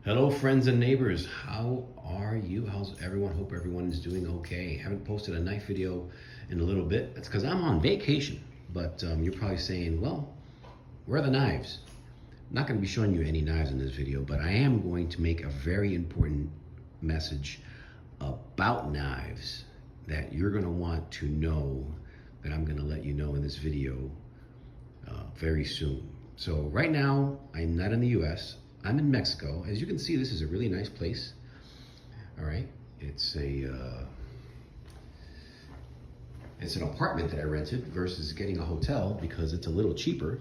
Hello, friends and neighbors. How are you? How's everyone? Hope everyone is doing okay. Haven't posted a knife video in a little bit. That's because I'm on vacation. But you're probably saying, well, where are the knives? I'm not going to be showing you any knives in this video, but I am going to make a very important message about knives that you're going to want to know, that I'm going to let you know in this video very soon. So right now, I'm not in the US. I'm in Mexico. As you can see, this is a really nice place. All right, it's an apartment that I rented versus getting a hotel because it's a little cheaper.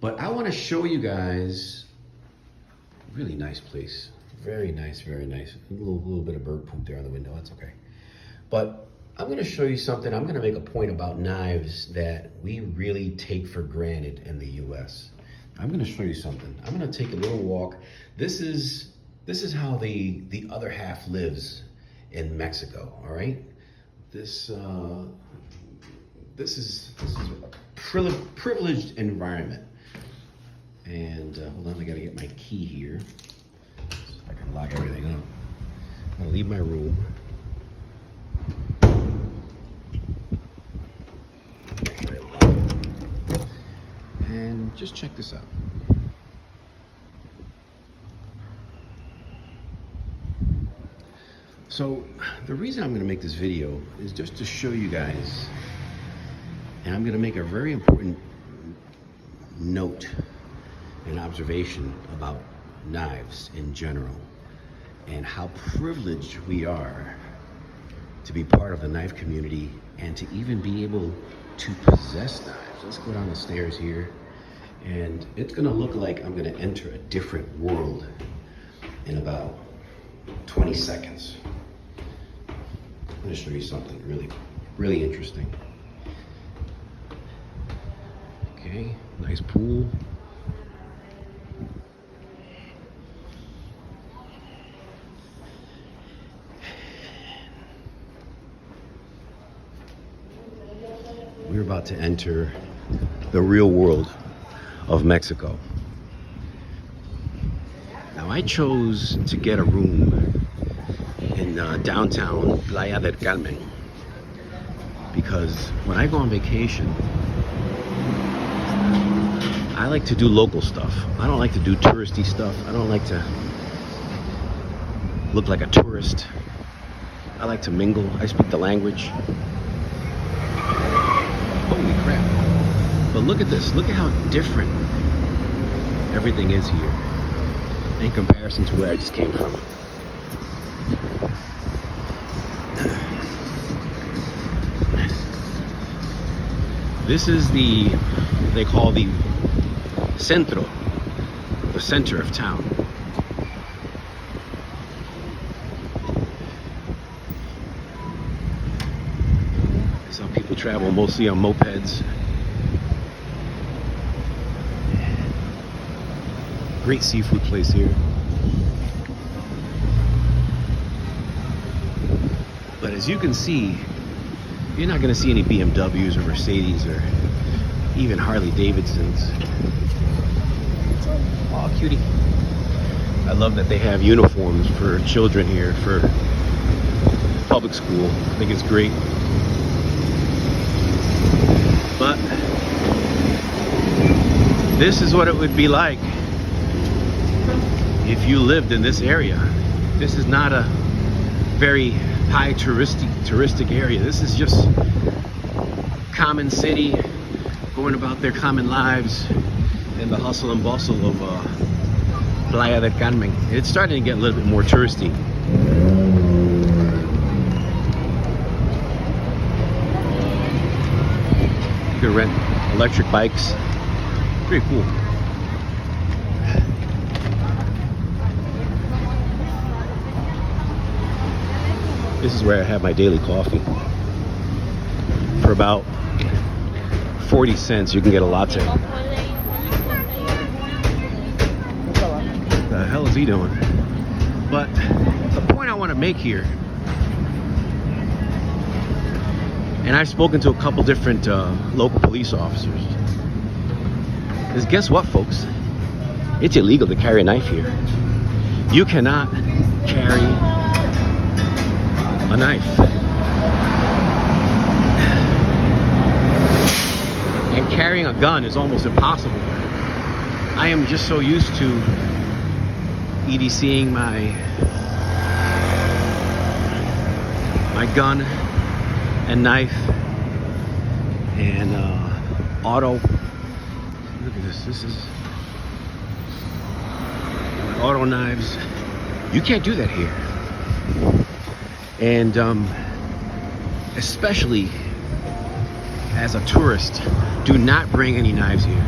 But I want to show you guys a really nice place. Very nice, very nice. A little bit of bird poop there on the window. That's okay. But I'm going to show you something. I'm going to make a point about knives that we really take for granted in the US. I'm going to show you something. I'm going to take a little walk. This is how the other half lives in Mexico. All right. This is a privileged environment. And hold on, I got to get my key here so I can lock everything up. I'm going to leave my room. And just check this out. So the reason I'm going to make this video is just to show you guys, and I'm going to make a very important note and observation about knives in general and how privileged we are to be part of the knife community and to even be able to possess knives. Let's go down the stairs here, and it's gonna look like I'm gonna enter a different world in about 20 seconds. I'm gonna show you something really interesting. Okay, nice pool. We're about to enter the real world of Mexico. Now, I chose to get a room in downtown Playa del Carmen because when I go on vacation, I like to do local stuff. I don't like to do touristy stuff. I don't like to look like a tourist. I like to mingle. I speak the language. Holy crap. But look at this. Look at how different everything is here in comparison to where I just came from. This is they call the centro, the center of town. Some people travel mostly on mopeds. Great seafood place here. But as you can see, you're not going to see any BMWs or Mercedes or even Harley Davidsons. Oh, cutie. I love that they have uniforms for children here for public school. I think it's great. But this is what it would be like if you lived in this area. This is not a very high touristic area. This is just common city going about their common lives in the hustle and bustle of Playa del Carmen. It's starting to get a little bit more touristy. You can rent electric bikes. Pretty cool. This is where I have my daily coffee. For about 40 cents, you can get a latte. What the hell is he doing? But the point I want to make here, and I've spoken to a couple different local police officers, is guess what, folks? It's illegal to carry a knife here. You cannot carry a knife. And carrying a gun is almost impossible. I am just so used to EDCing my gun and knife and auto. Look at this. This is auto knives. You can't do that here. And especially as a tourist, do not bring any knives here.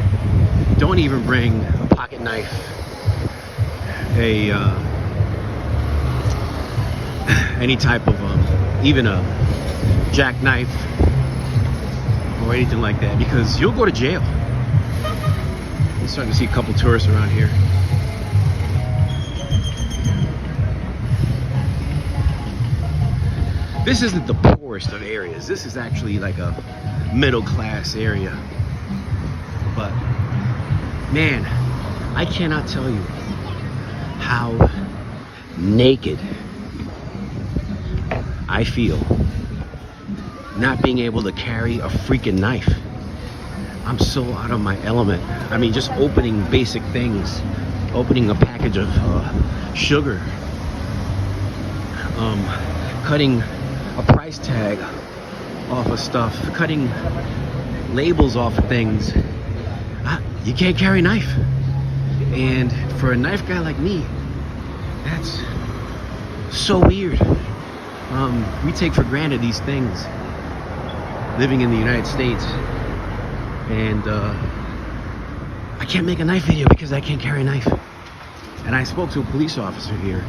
Don't even bring a pocket knife, any type of even a jackknife or anything like that, because you'll go to jail. I'm starting to see a couple tourists around here. This isn't the poorest of areas. This is actually like a middle class area. But man, I cannot tell you how naked I feel not being able to carry a freaking knife. I'm so out of my element. I mean, just opening basic things, opening a package of sugar, cutting a price tag off of stuff, cutting labels off of things. You can't carry a knife. And for a knife guy like me, that's so weird. We take for granted these things living in the United States. And I can't make a knife video because I can't carry a knife. And I spoke to a police officer here,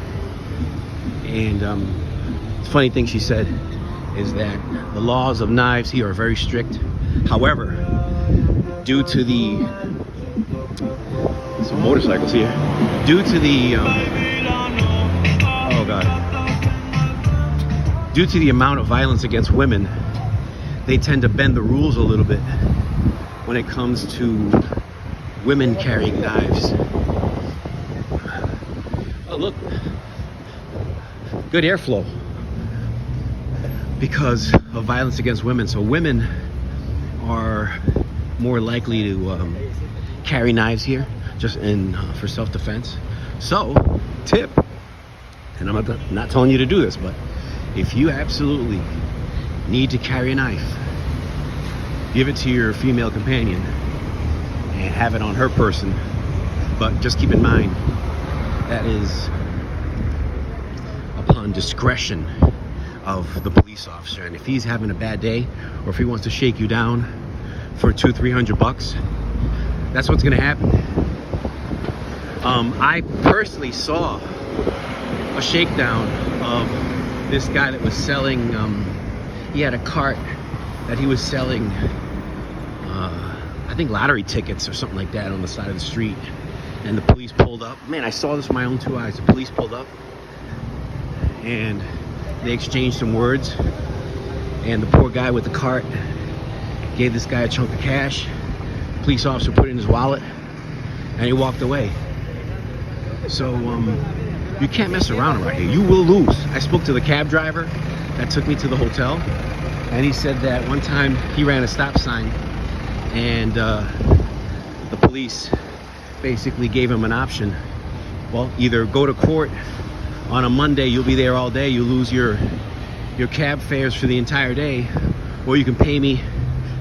and the funny thing she said is that the laws of knives here are very strict. However, due to the some motorcycles here, due to the oh god, due to the amount of violence against women, they tend to bend the rules a little bit when it comes to women carrying knives. Oh look, good airflow because of violence against women. So women are more likely to carry knives here, just in for self-defense. So, tip, and I'm not telling you to do this, but if you absolutely need to carry a knife, give it to your female companion and have it on her person. But just keep in mind, that is upon discretion of the police officer. And if he's having a bad day, or if he wants to shake you down for $200-300, that's what's gonna happen. I personally saw a shakedown of this guy that was selling, he had a cart that he was selling, I think lottery tickets or something like that on the side of the street. And the police pulled up. Man, I saw this with my own two eyes. The police pulled up and they exchanged some words. And the poor guy with the cart gave this guy a chunk of cash. Police officer put it in his wallet and he walked away. So you can't mess around right here. You will lose. I spoke to the cab driver that took me to the hotel, and he said that one time he ran a stop sign and the police basically gave him an option. Well, either go to court on a Monday, you'll be there all day, you lose your cab fares for the entire day, or you can pay me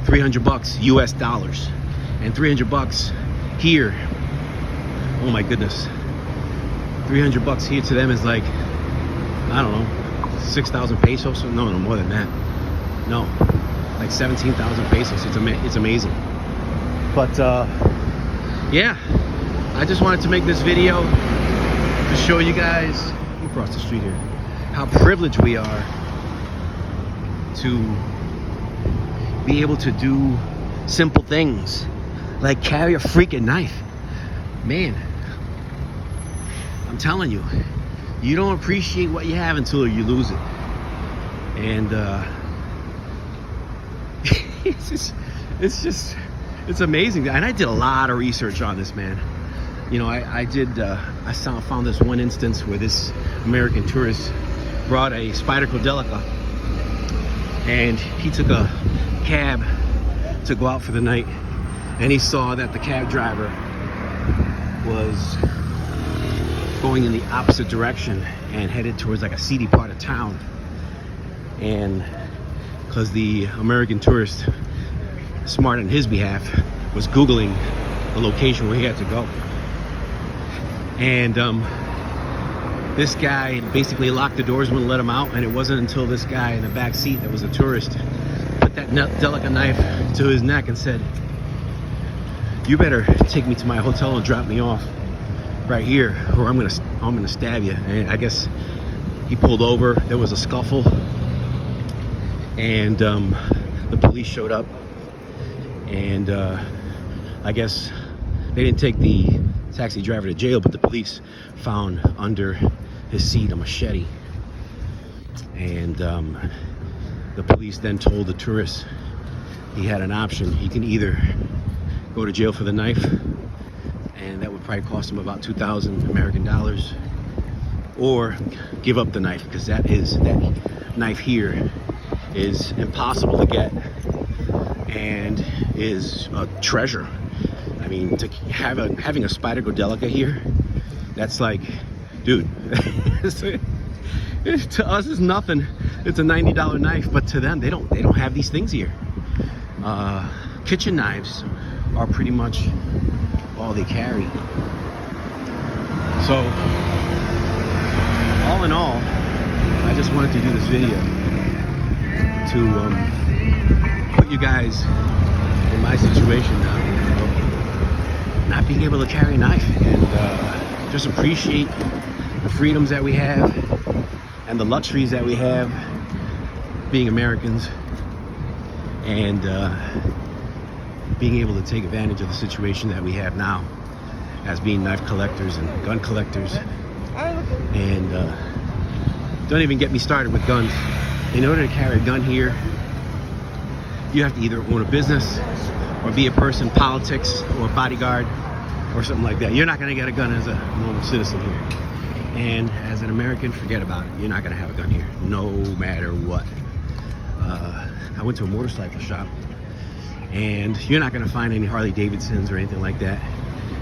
$300 US dollars. And $300 here, oh my goodness, $300 here to them is like, I don't know, 6,000 pesos. No, more than that. No, like 17,000 pesos. It's amazing. But yeah, I just wanted to make this video to show you guys, across the street here, how privileged we are to be able to do simple things like carry a freaking knife. Man, I'm telling you, you don't appreciate what you have until you lose it. And it's amazing. And I did a lot of research on this, man. You know, I found this one instance where this American tourist brought a Spyderco-Delica, and he took a cab to go out for the night, and he saw that the cab driver was going in the opposite direction and headed towards like a seedy part of town. And because the American tourist, smart on his behalf, was Googling the location where he had to go. And this guy basically locked the doors, wouldn't let him out, and it wasn't until this guy in the back seat that was a tourist put that Delica knife to his neck and said, "You better take me to my hotel and drop me off right here, or I'm gonna stab you." And I guess he pulled over. There was a scuffle, and the police showed up, and I guess they didn't take the taxi driver to jail, but the police found under his seat a machete. And the police then told the tourist he had an option. He can either go to jail for the knife, and that would probably cost him about 2,000 American dollars, or give up the knife, because that knife here is impossible to get and is a treasure. I mean, to having a Spyderco-Delica here, that's like, dude, to us it's nothing. It's a $90 knife, but to them, they don't have these things here. Kitchen knives are pretty much all they carry. So, all in all, I just wanted to do this video to put you guys in my situation now, not being able to carry a knife, and just appreciate the freedoms that we have and the luxuries that we have being Americans, and being able to take advantage of the situation that we have now as being knife collectors and gun collectors. And don't even get me started with guns. In order to carry a gun here, you have to either own a business or be a person, politics, or bodyguard, or something like that. You're not gonna get a gun as a normal citizen here. And as an American, forget about it. You're not gonna have a gun here, no matter what. I went to a motorcycle shop, and you're not gonna find any Harley Davidsons or anything like that.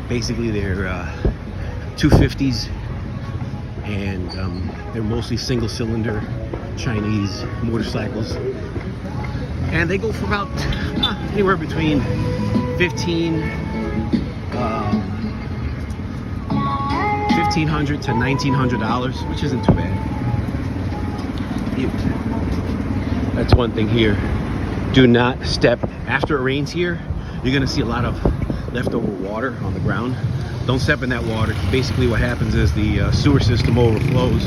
Basically, they're 250s, and they're mostly single-cylinder Chinese motorcycles. And they go for about anywhere between $1,500 to $1,900, which isn't too bad. That's one thing here. Do not step after it rains here. You're gonna see a lot of leftover water on the ground. Don't step in that water. Basically, what happens is the sewer system overflows,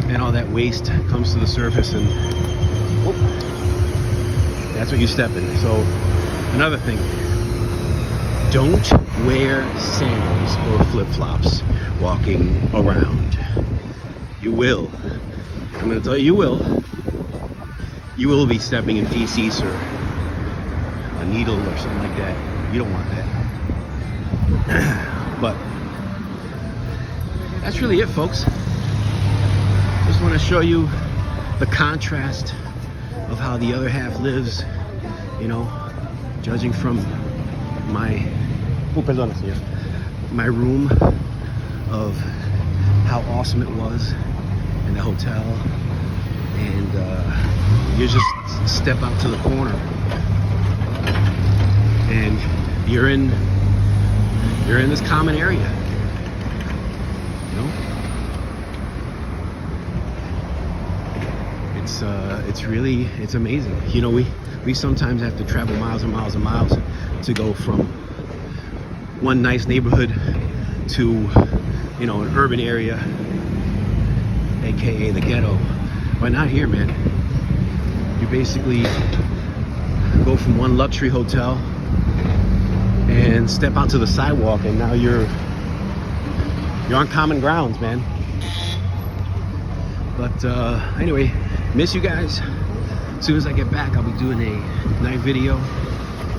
and all that waste comes to the surface, and whoop, that's what you step in. So, another thing, don't wear sandals or flip-flops walking around. You will. I'm going to tell you, you will. You will be stepping in feces or a needle or something like that. You don't want that. But that's really it, folks. Just want to show you the contrast of how the other half lives, you know, judging from my room, of how awesome it was in the hotel, and you just step out to the corner and you're in this common area, you know. It's amazing. You know, we sometimes have to travel miles and miles and miles to go from one nice neighborhood to, you know, an urban area, aka the ghetto. But not here, man. You basically go from one luxury hotel and step out to the sidewalk, and now you're on common grounds, man. But anyway, miss you guys. As soon as I get back, I'll be doing a night video.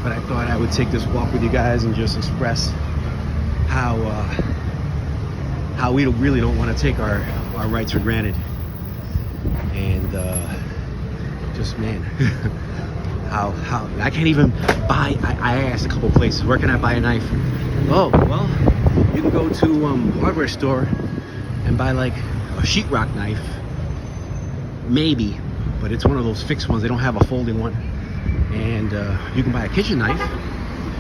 But I thought I would take this walk with you guys and just express how we really don't want to take our rights for granted. And just, man, how I can't even buy. I asked a couple places, where can I buy a knife? Oh, well, you can go to hardware store and buy like a sheetrock knife, maybe, but it's one of those fixed ones. They don't have a folding one. And you can buy a kitchen knife,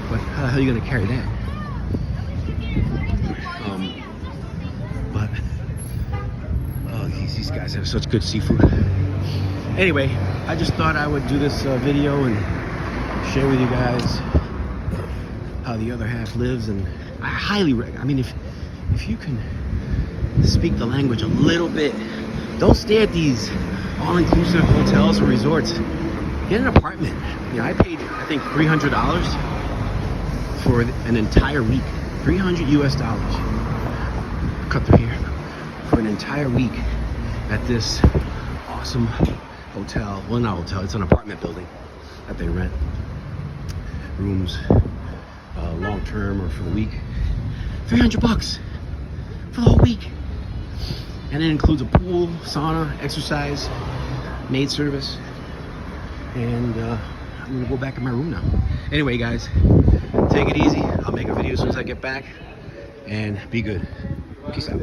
but how the hell are you gonna carry that? But these guys have such good seafood. Anyway, I just thought I would do this video and share with you guys how the other half lives. And I highly I mean, if you can speak the language a little bit, don't stay at these all-inclusive hotels or resorts. Get an apartment. You know, I paid, I think, $300 for an entire week. $300 US. Cut through here. For an entire week at this awesome hotel. Well, not hotel, it's an apartment building that they rent. Rooms, long term or for the week. $300 for the whole week. And it includes a pool, sauna, exercise, maid service. And I'm gonna go back in my room now. Anyway, guys, take it easy. I'll make a video as soon as I get back. And be good. Peace out.